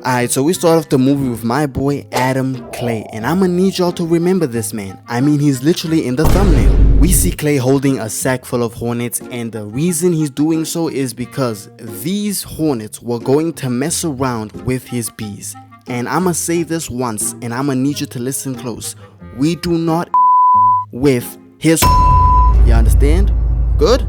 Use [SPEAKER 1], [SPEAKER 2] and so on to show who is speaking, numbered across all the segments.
[SPEAKER 1] Alright, so we start off the movie with my boy Adam Clay, and I'ma need y'all to remember this man. I mean, he's literally in the thumbnail. We see Clay holding a sack full of hornets, and the reason he's doing so is because these hornets were going to mess around with his bees. And I'ma say this once, and I'ma need you to listen close. We do not with his. You understand? Good?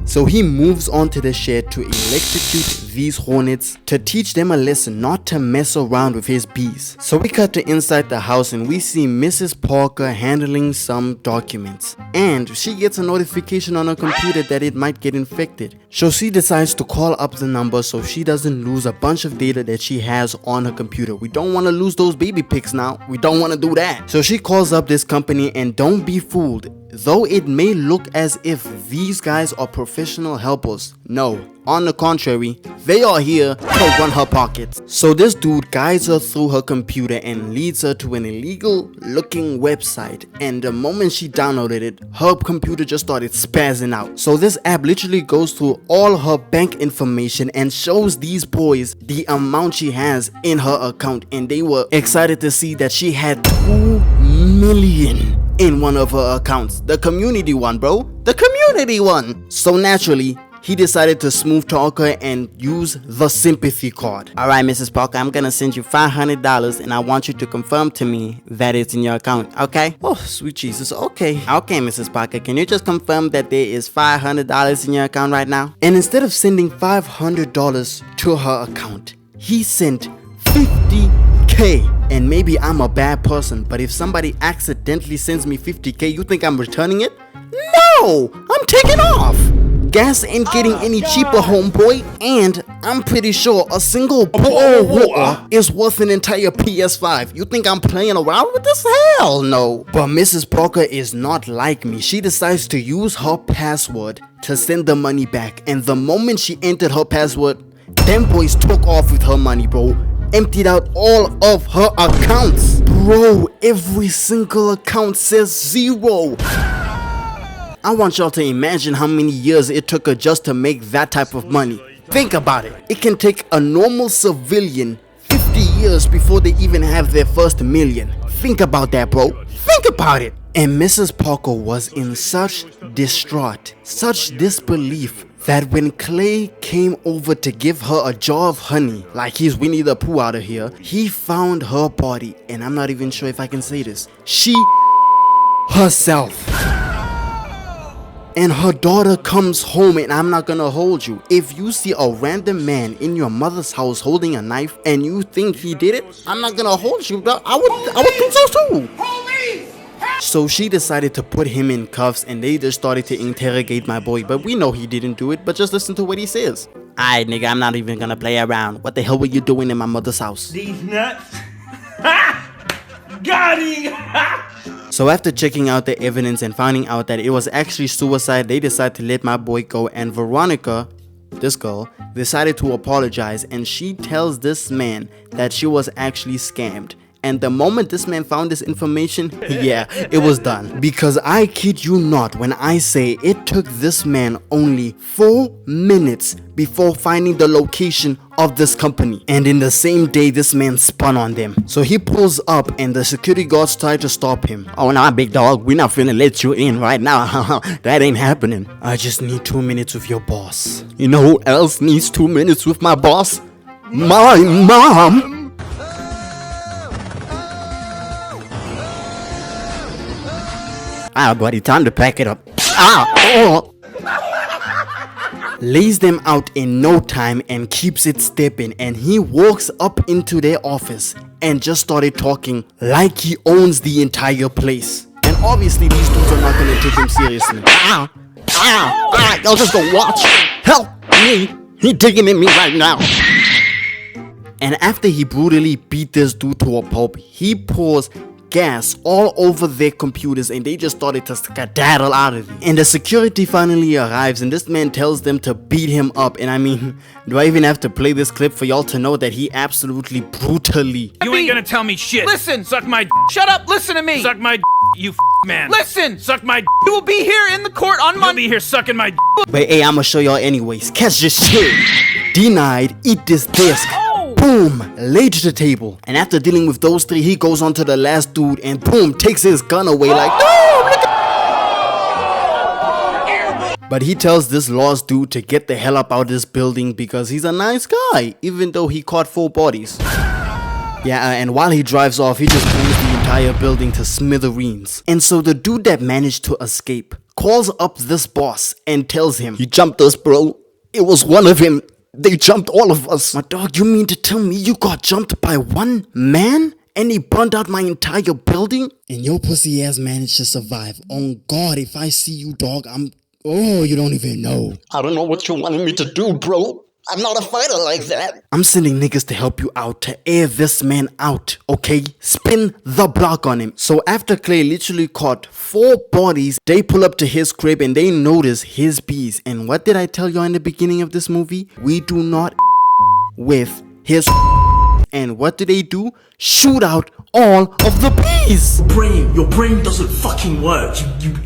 [SPEAKER 1] So he moves on to the shed to electrocute these hornets to teach them a lesson not to mess around with his bees. So we cut to inside the house and we see Mrs. Parker handling some documents. And she gets a notification on her computer that it might get infected. So she decides to call up the number so she doesn't lose a bunch of data that she has on her computer. We don't want to lose those baby pics now. We don't want to do that. So she calls up this company, and don't be fooled. Though it may look as if these guys are professional helpers, no, on the contrary, they are here to run her pockets. So this dude guides her through her computer and leads her to an illegal looking website, and the moment she downloaded it, her computer just started spazzing out. So this app literally goes through all her bank information and shows these boys the amount she has in her account, and they were excited to see that she had 2 million in one of her accounts. The community one, bro. The community one. So naturally, he decided to smooth talk her and use the sympathy card. Alright, Mrs. Parker, I'm gonna send you $500 and I want you to confirm to me that it's in your account, okay? Oh, sweet Jesus, okay. Okay, Mrs. Parker, can you just confirm that there is $500 in your account right now? And instead of sending $500 to her account, he sent $50K. And maybe I'm a bad person, but if somebody accidentally sends me $50K, you think I'm returning it? No! I'm taking off! Gas ain't getting any cheaper, homeboy, and I'm pretty sure a single bottle of water is worth an entire PS5. You think I'm playing around with this? Hell no. But Mrs. Parker is not like me. She decides to use her password to send the money back, and the moment she entered her password, them boys took off with her money, bro. Emptied out all of her accounts. Bro, every single account says 0. I want y'all to imagine how many years it took her just to make that type of money. Think about it. It can take a normal civilian 50 years before they even have their first million. Think about that, bro. Think about it. And Mrs. Parker was in such distraught, such disbelief, that when Clay came over to give her a jar of honey, like he's Winnie the Pooh out of here, he found her body, and I'm not even sure if I can say this, she herself. And her daughter comes home, and I'm not gonna hold you. If you see a random man in your mother's house holding a knife and you think he did it, I'm not gonna hold you, bro. I would think so too. So she decided to put him in cuffs, and they just started to interrogate my boy. But we know he didn't do it, but just listen to what he says. Alright, nigga, I'm not even gonna play around. What the hell were you doing in my mother's house?
[SPEAKER 2] These nuts. Got him.
[SPEAKER 1] So after checking out the evidence and finding out that it was actually suicide, they decided to let my boy go, and Veronica, this girl, decided to apologize, and she tells this man that she was actually scammed. And the moment this man found this information, yeah, it was done. Because I kid you not when I say it took this man only 4 minutes before finding the location of this company. And in the same day, this man spun on them. So he pulls up and the security guards try to stop him. Oh, nah, big dog, we're not finna let you in right now. That ain't happening. I just need 2 minutes with your boss. You know who else needs 2 minutes with my boss? My mom! Ah, buddy, time to pack it up. Lays them out in no time and keeps it stepping, and he walks up into their office and just started talking like he owns the entire place. And obviously these dudes are not gonna take him seriously. Y'all just go watch. Help me, he digging in me right now. And after he brutally beat this dude to a pulp, he pours gas all over their computers, and they just started to skedaddle out of it. And the security finally arrives, and this man tells them to beat him up. And I mean, do I even have to play this clip for y'all to know that he absolutely brutally...
[SPEAKER 3] You ain't gonna tell me shit.
[SPEAKER 2] Listen.
[SPEAKER 3] Suck my
[SPEAKER 2] Shut up. Listen to me.
[SPEAKER 3] Suck my you man.
[SPEAKER 2] Listen.
[SPEAKER 3] Suck my
[SPEAKER 2] You will be here in the court on
[SPEAKER 3] You'll
[SPEAKER 2] Monday.
[SPEAKER 3] be here sucking my
[SPEAKER 1] But hey, I'ma show y'all anyways. Catch this shit. Denied. Eat this disc. boom, laid to the table. And after dealing with those three, he goes on to the last dude and boom, takes his gun away like, no, look at. But he tells this lost dude to get the hell up out of this building because he's a nice guy, even though he caught 4 bodies. Yeah, and while he drives off, he just blows the entire building to smithereens. And so the dude that managed to escape calls up this boss and tells him, "He jumped us, bro. It was one of him. They jumped all of us." My dog, you mean to tell me you got jumped by one man? And he burned out my entire building? And your pussy ass managed to survive. On God, if I see you, dog, oh, you don't even know.
[SPEAKER 4] I don't know what you wanted me to do, bro. I'm not a fighter like that.
[SPEAKER 1] I'm sending niggas to help you out, to air this man out, okay? Spin the block on him. So after Clay literally caught 4 bodies, they pull up to his crib and they notice his bees. And what did I tell you in the beginning of this movie? We do not with his. And what do? Shoot out all of the bees.
[SPEAKER 5] Your brain doesn't fucking work.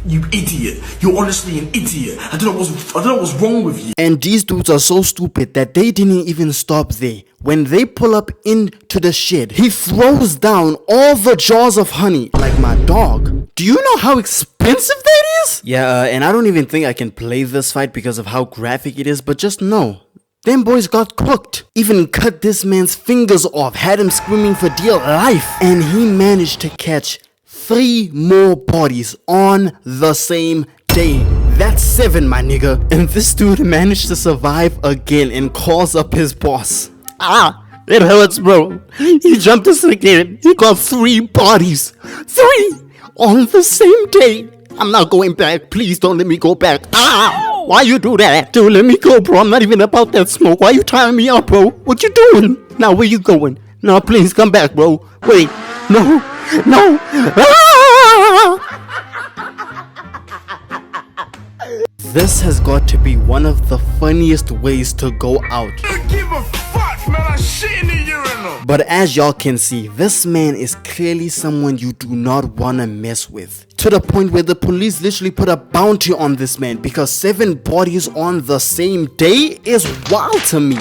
[SPEAKER 5] You idiot. You're honestly an idiot. I don't know what's wrong with you.
[SPEAKER 1] And these dudes are so stupid that they didn't even stop there. When they pull up into the shed, he throws down all the jars of honey like my dog. Do you know how expensive that is? Yeah, and I don't even think I can play this fight because of how graphic it is, but just know. Them boys got cooked. Even cut this man's fingers off, had him screaming for dear life. And he managed to catch 3 more bodies on the same day. That's 7, my nigga. And this dude managed to survive again and calls up his boss. It hurts, bro. He jumped us again. He got 3 bodies. 3 on the same day. I'm not going back. Please don't let me go back. Why you do that? Dude, let me go, bro. I'm not even about that smoke. Why you tying me up, bro? What you doing? Now, where you going? No, please come back, bro. Wait. No. This has got to be one of the funniest ways to go out.
[SPEAKER 5] Give a fuck, man. I shit in the urinal.
[SPEAKER 1] But as y'all can see, this man is clearly someone you do not want to mess with. To the point where the police literally put a bounty on this man because 7 bodies on the same day is wild to me.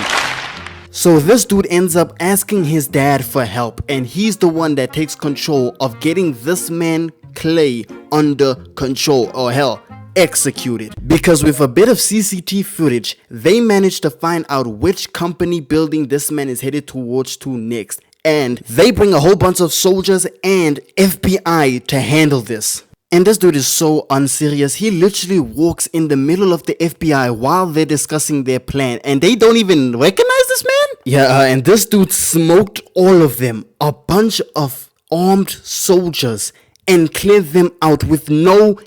[SPEAKER 1] So this dude ends up asking his dad for help, and he's the one that takes control of getting this man Clay under control, or hell, executed. Because with a bit of CCTV footage, they managed to find out which company building this man is headed towards to next. And they bring a whole bunch of soldiers and FBI to handle this. And this dude is so unserious. He literally walks in the middle of the FBI while they're discussing their plan, and they don't even recognize this man? Yeah, and this dude smoked all of them, a bunch of armed soldiers, and cleared them out with no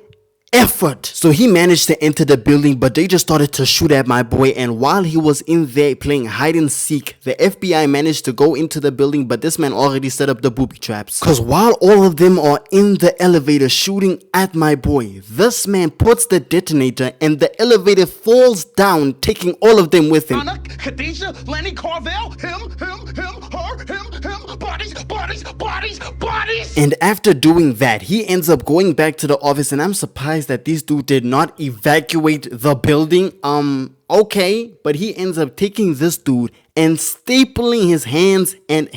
[SPEAKER 1] effort. So he managed to enter the building, but they just started to shoot at my boy. And while he was in there playing hide and seek, the FBI managed to go into the building, but this man already set up the booby traps. Cause while all of them are in the elevator shooting at my boy, this man puts the detonator and the elevator falls down, taking all of them with him.
[SPEAKER 5] Anna, Khadijah, Lenny, Carvel, him, her, him, bodies.
[SPEAKER 1] And after doing that, he ends up going back to the office, and I'm surprised that these dudes did not evacuate the building. Okay, but he ends up taking this dude and stapling his hands and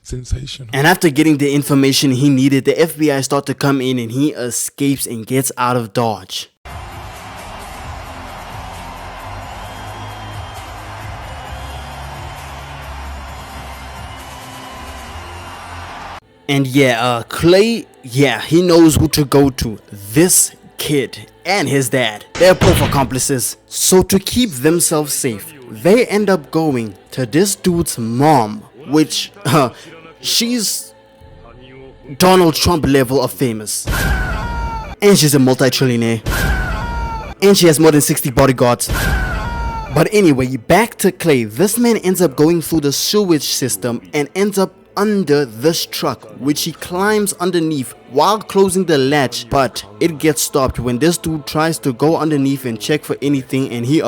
[SPEAKER 6] sensational.
[SPEAKER 1] And after getting the information he needed, the FBI start to come in and he escapes and gets out of Dodge. And Clay, he knows who to go to. This kid and his dad. They're both accomplices. So to keep themselves safe, they end up going to this dude's mom, which, she's Donald Trump level of famous. And she's a multi-trillionaire. And she has more than 60 bodyguards. But anyway, back to Clay. This man ends up going through the sewage system and ends up under this truck, which he climbs underneath while closing the latch, but it gets stopped when this dude tries to go underneath and check for anything, and he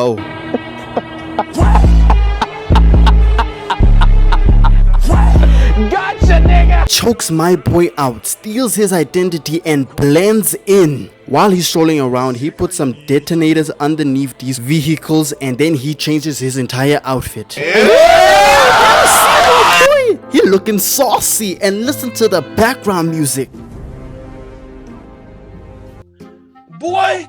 [SPEAKER 2] Gotcha, nigga!
[SPEAKER 1] chokes my boy out, steals his identity, and blends in While he's strolling around, he puts some detonators underneath these vehicles and then he changes his entire outfit. He looking saucy, and listen to the background music.
[SPEAKER 6] Boy,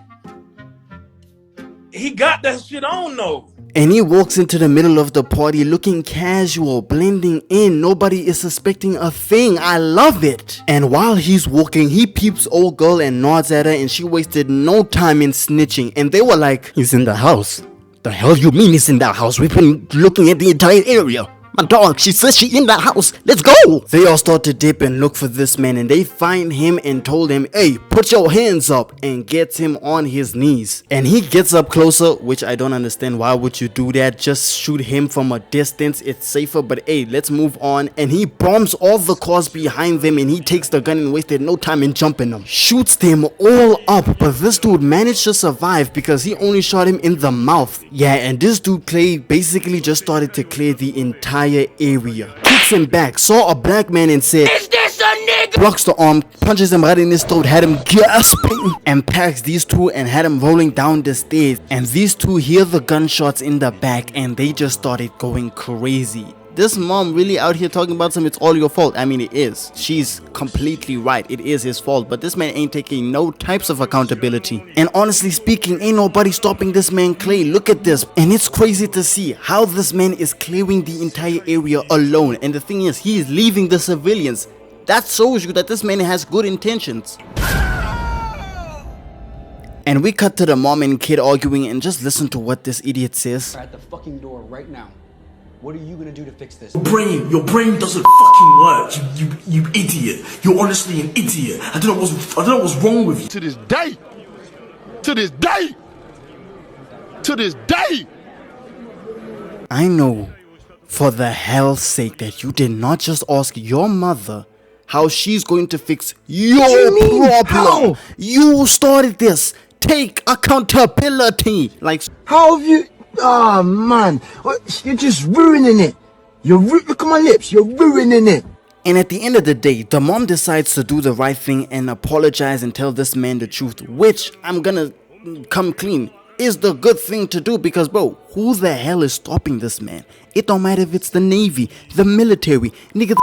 [SPEAKER 6] he got that shit on though.
[SPEAKER 1] And he walks into the middle of the party looking casual, blending in. Nobody is suspecting a thing. I love it. And while he's walking, he peeps old girl and nods at her, and she wasted no time in snitching. And they were like, he's in the house. The hell you mean he's in that house? We've been looking at the entire area. My dog, she says she in the house. Let's go. They all start to dip and look for this man, and they find him and told him, hey, put your hands up, and gets him on his knees. And he gets up closer, which I don't understand. Why would you do that? Just shoot him from a distance. It's safer, but hey, let's move on. And he bombs all the cars behind them, and he takes the gun and wasted no time in jumping them. Shoots them all up, but this dude managed to survive because he only shot him in the mouth. Yeah, and this dude Clay basically just started to clear the entire area. Kicks him back, saw a black man and said, "Is this a nigga?" Blocks the arm, punches him right in his throat, had him gasping, and packs these two and had him rolling down the stairs. And these two hear the gunshots in the back and they just started going crazy. This mom really out here talking about some it's all your fault. I mean, it is. She's completely right. It is his fault. But this man ain't taking no types of accountability. And honestly speaking, ain't nobody stopping this man Clay. Look at this. And it's crazy to see how this man is clearing the entire area alone. And the thing is, he is leaving the civilians. That shows you that this man has good intentions. And we cut to the mom and kid arguing, and just listen to what this idiot says.
[SPEAKER 7] At the fucking door right now. What are you gonna do to fix this?
[SPEAKER 5] Your brain doesn't fucking work. You idiot. You're honestly an idiot. I don't know what's wrong with you.
[SPEAKER 8] To this day. To this day. To this day.
[SPEAKER 1] I know, for the hell's sake, that you did not just ask your mother how she's going to fix your problem.
[SPEAKER 9] How?
[SPEAKER 1] You started this. Take accountability. Like,
[SPEAKER 9] How have you? Oh man, you're just ruining it. Look at my lips. You're ruining it.
[SPEAKER 1] and at the end of the day, the mom decides to do the right thing and apologize and tell this man the truth, which I'm gonna come clean is the good thing to do, because bro, who the hell is stopping this man? It don't matter if it's the Navy, the military, nigga,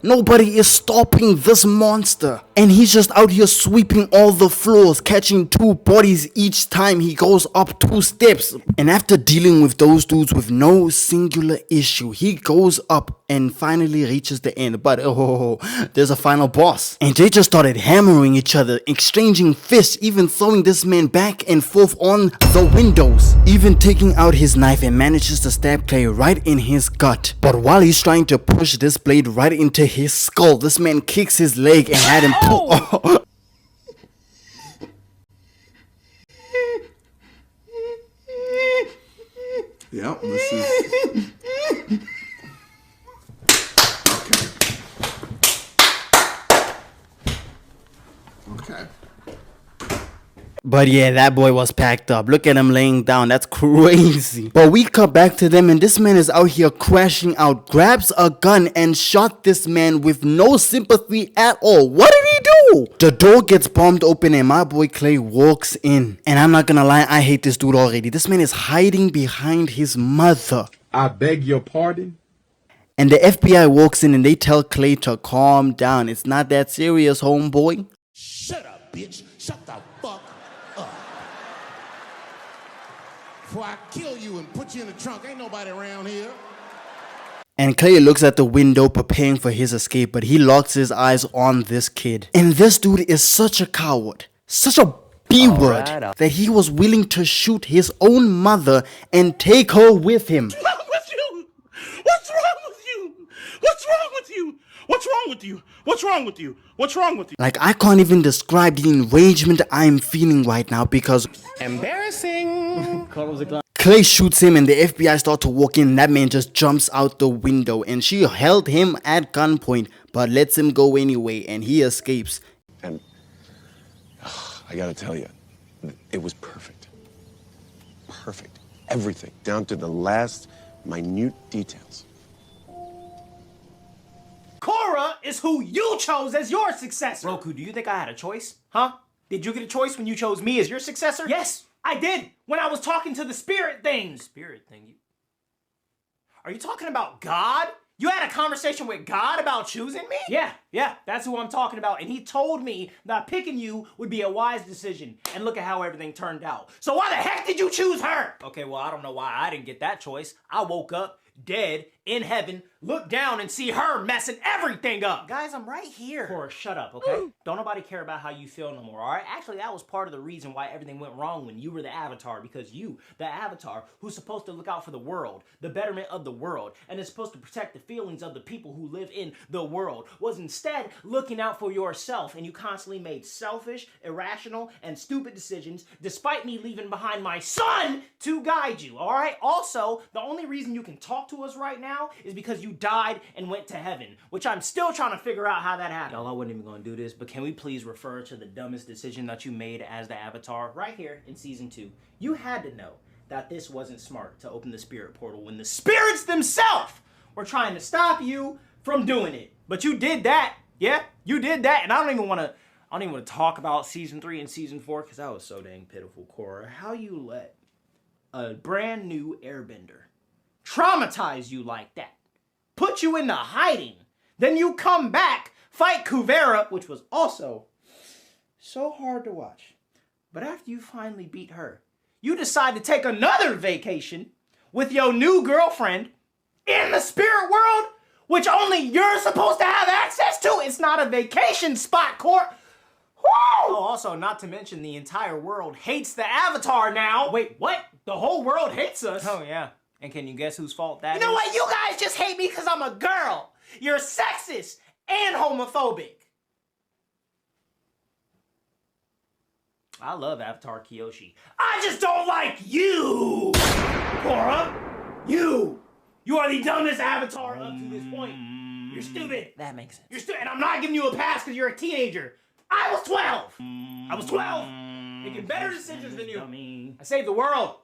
[SPEAKER 1] nobody is stopping this monster. And he's just out here sweeping all the floors, catching 2 bodies each time he goes up 2 steps. And after dealing with those dudes with no singular issue, he goes up and finally reaches the end. But oh, there's a final boss. And they just started hammering each other, exchanging fists, even throwing this man back and forth on the windows. Even taking out his knife and manages to stab Clay right in his gut. But while he's trying to push this blade right into his skull, this man kicks his leg and had him pull. Oh.
[SPEAKER 10] Yep, this is... Okay.
[SPEAKER 1] But yeah, that boy was packed up. Look at him laying down. That's crazy. But we cut back to them and this man is out here crashing out, grabs a gun and shot this man with no sympathy at all. What did he do? The door gets bombed open and my boy Clay walks in. And I'm not gonna lie, I hate this dude already. This man is hiding behind his mother.
[SPEAKER 10] I beg your pardon?
[SPEAKER 1] And the FBI walks in and they tell Clay to calm down. It's not that serious, homeboy.
[SPEAKER 11] Shut up, bitch. Shut the fuck up. Before I kill you and put you in the trunk, ain't nobody around here.
[SPEAKER 1] And Clay looks at the window preparing for his escape, but he locks his eyes on this kid. And this dude is such a coward, such a B-word, that he was willing to shoot his own mother and take her with him.
[SPEAKER 6] What's wrong with you? What's wrong with you? What's wrong with you? What's wrong with you? What's wrong with you? What's wrong with you?
[SPEAKER 1] Like, I can't even describe the enragement I'm feeling right now because...
[SPEAKER 7] Embarrassing.
[SPEAKER 1] Clay shoots him and the FBI start to walk in and that man just jumps out the window and she held him at gunpoint but lets him go anyway and he escapes.
[SPEAKER 12] And I gotta tell you, it was perfect. Perfect. Everything, down to the last minute details.
[SPEAKER 2] Cora is who you chose as your successor. Roku, do you think I had a choice? Huh?
[SPEAKER 13] Did you get a choice when you chose me as your successor?
[SPEAKER 14] Yes, I did. When I was talking to the spirit thing.
[SPEAKER 13] Spirit thing? Are you talking about God? You had a conversation with God about choosing me?
[SPEAKER 14] Yeah, that's who I'm talking about. And he told me that picking you would be a wise decision. And look at how everything turned out. So why the heck did you choose her?
[SPEAKER 13] Okay, well, I don't know why I didn't get that choice. I woke up dead in heaven, look down and see her messing everything up.
[SPEAKER 14] Guys, I'm right here.
[SPEAKER 13] Cora, shut up, okay? Don't nobody care about how you feel no more, all right? Actually, that was part of the reason why everything went wrong when you were the Avatar, because you, the Avatar, who's supposed to look out for the world, the betterment of the world, and is supposed to protect the feelings of the people who live in the world, was instead looking out for yourself, and you constantly made selfish, irrational, and stupid decisions, despite me leaving behind my son to guide you, all right? Also, the only reason you can talk to us right now is because you died and went to heaven, which I'm still trying to figure out how that happened. Y'all, I wasn't even gonna do this, but can we please refer to the dumbest decision that you made as the Avatar right here in season 2? You had to know that this wasn't smart to open the spirit portal when the spirits themselves were trying to stop you from doing it. But you did that. Yeah, you did that, and I don't even want to talk about season 3 and season 4 because that was so dang pitiful, Cora. How you let a brand new airbender traumatize you like that, put you into hiding, then you come back, fight Kuvera, which was also so hard to watch. But after you finally beat her, you decide to take another vacation with your new girlfriend in the spirit world, which only you're supposed to have access to. It's not a vacation spot, Court. Oh, also, not to mention the entire world hates the Avatar now.
[SPEAKER 14] Wait, what? The whole world hates us?
[SPEAKER 13] Oh, yeah. And can you guess whose fault that is?
[SPEAKER 14] You know what? You guys just hate me because I'm a girl. You're sexist and homophobic.
[SPEAKER 13] I love Avatar Kyoshi.
[SPEAKER 14] I just don't like you, Cora. You are the dumbest Avatar up to this point. You're stupid.
[SPEAKER 13] That makes sense.
[SPEAKER 14] You're stupid, and I'm not giving you a pass because you're a teenager. I was 12. I was 12, making better decisions than you.
[SPEAKER 13] Dummy.
[SPEAKER 14] I saved the world.